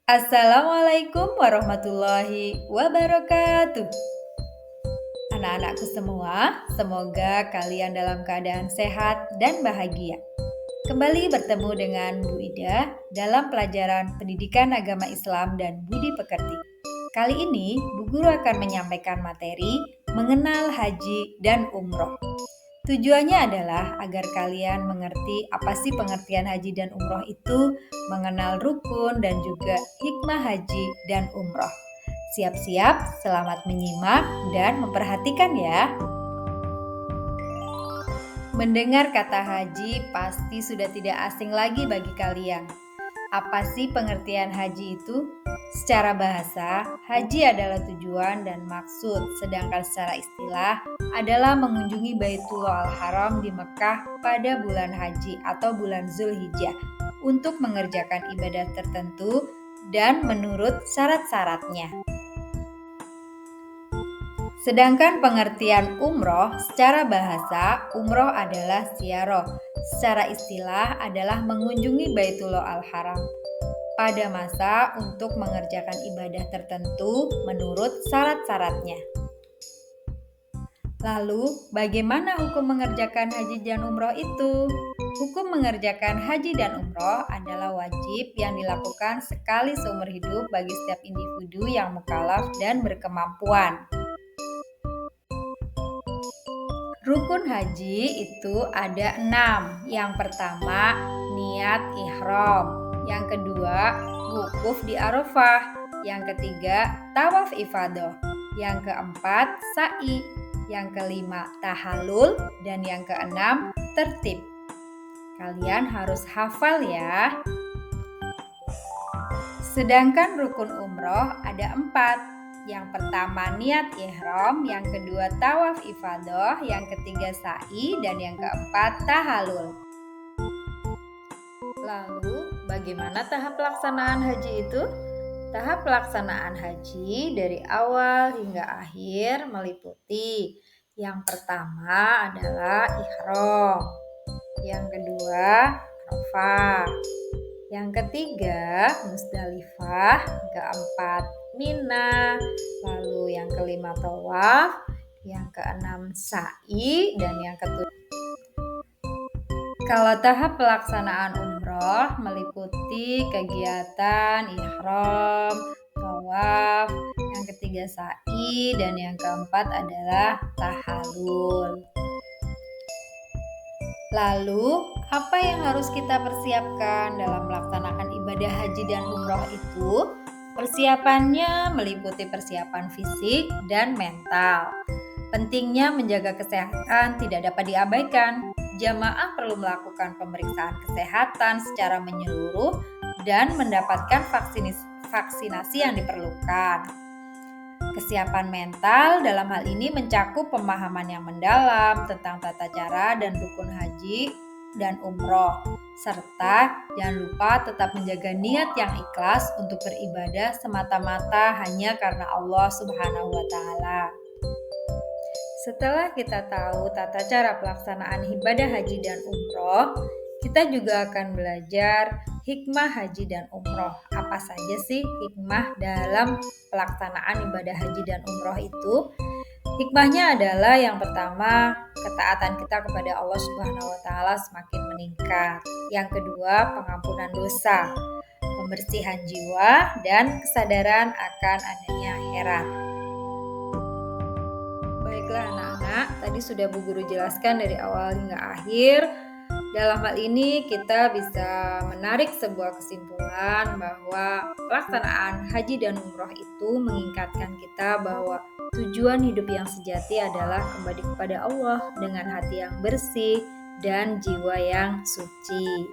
Assalamualaikum warahmatullahi wabarakatuh. Anak-anakku semua, semoga kalian dalam keadaan sehat dan bahagia. Kembali bertemu dengan Bu Ida dalam pelajaran Pendidikan Agama Islam dan Budi Pekerti. Kali ini, Bu Guru akan menyampaikan materi mengenal haji dan umroh. Tujuannya adalah agar kalian mengerti apa sih pengertian haji dan umroh itu, mengenal rukun dan juga hikmah haji dan umroh. Siap-siap, selamat menyimak dan memperhatikan ya. Mendengar kata haji pasti sudah tidak asing lagi bagi kalian. Apa sih pengertian haji itu? Secara bahasa, haji adalah tujuan dan maksud, sedangkan secara istilah adalah mengunjungi Baitullah Al-Haram di Mekah pada bulan haji atau bulan Zulhijjah untuk mengerjakan ibadah tertentu dan menurut syarat-syaratnya. Sedangkan pengertian umroh, secara bahasa, umroh adalah ziarah. Secara istilah adalah mengunjungi Baitullah Al-Haram pada masa untuk mengerjakan ibadah tertentu menurut syarat-syaratnya. Lalu, bagaimana hukum mengerjakan haji dan umroh itu? Hukum mengerjakan haji dan umroh adalah wajib yang dilakukan sekali seumur hidup bagi setiap individu yang mukallaf dan berkemampuan. Rukun haji itu ada 6. Yang pertama, niat ihram. Yang kedua, wukuf di Arafah. Yang ketiga, tawaf ifadah. Yang keempat, sa'i. Yang kelima, tahallul. Dan yang keenam, tertib. Kalian harus hafal ya. Sedangkan rukun umroh ada 4. Yang pertama niat ihram, yang kedua tawaf ifadah, yang ketiga sa'i, dan yang keempat tahallul. Lalu, bagaimana tahap pelaksanaan haji itu? Tahap pelaksanaan haji dari awal hingga akhir meliputi yang pertama adalah ihram, yang kedua Arafah, yang ketiga Musdalifah, keempat Mina, lalu yang kelima tawaf, yang keenam sa'i, dan yang ketujuh. Kalau tahap pelaksanaan umroh meliputi kegiatan ihram, tawaf, yang ketiga sa'i, dan yang keempat adalah tahallul. Lalu, apa yang harus kita persiapkan dalam melaksanakan ibadah haji dan umroh itu? Persiapannya meliputi persiapan fisik dan mental. Pentingnya menjaga kesehatan tidak dapat diabaikan. Jamaah perlu melakukan pemeriksaan kesehatan secara menyeluruh dan mendapatkan vaksinasi yang diperlukan. Kesiapan mental dalam hal ini mencakup pemahaman yang mendalam tentang tata cara dan rukun haji dan umroh, serta jangan lupa tetap menjaga niat yang ikhlas untuk beribadah semata-mata hanya karena Allah Subhanahu wa Ta'ala. Setelah kita tahu tata cara pelaksanaan ibadah haji dan umroh, kita juga akan belajar hikmah haji dan umroh. Apa saja sih hikmah dalam pelaksanaan ibadah haji dan umroh itu? Hikmahnya adalah yang pertama, ketaatan kita kepada Allah Subhanahu wa Ta'ala semakin meningkat. Yang kedua, pengampunan dosa, pembersihan jiwa, dan kesadaran akan adanya akhirat. Baiklah anak-anak, tadi sudah Bu Guru jelaskan dari awal hingga akhir. Dalam hal ini kita bisa menarik sebuah kesimpulan bahwa pelaksanaan haji dan umroh itu mengingatkan kita bahwa tujuan hidup yang sejati adalah kembali kepada Allah dengan hati yang bersih dan jiwa yang suci.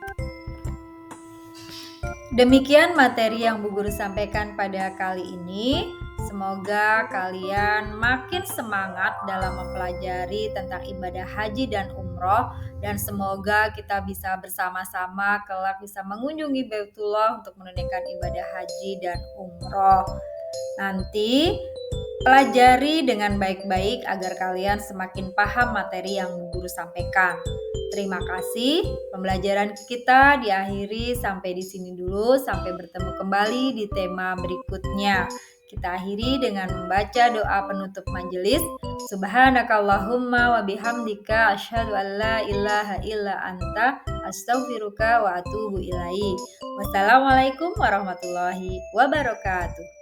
Demikian materi yang Bu Guru sampaikan pada kali ini. Semoga kalian makin semangat dalam mempelajari tentang ibadah haji dan umroh, dan semoga kita bisa bersama-sama kelak bisa mengunjungi Baitullah untuk menunaikan ibadah haji dan umroh. Nanti Pelajari dengan baik-baik agar kalian semakin paham materi yang guru sampaikan. Terima kasih. Pembelajaran kita diakhiri sampai di sini dulu. Sampai bertemu kembali di tema berikutnya. Kita akhiri dengan membaca doa penutup majelis. Subhanakallahumma wa bihamdika asyhadu an la ilaha illa anta astaghfiruka wa atubu ilaik. Wassalamualaikum warahmatullahi wabarakatuh.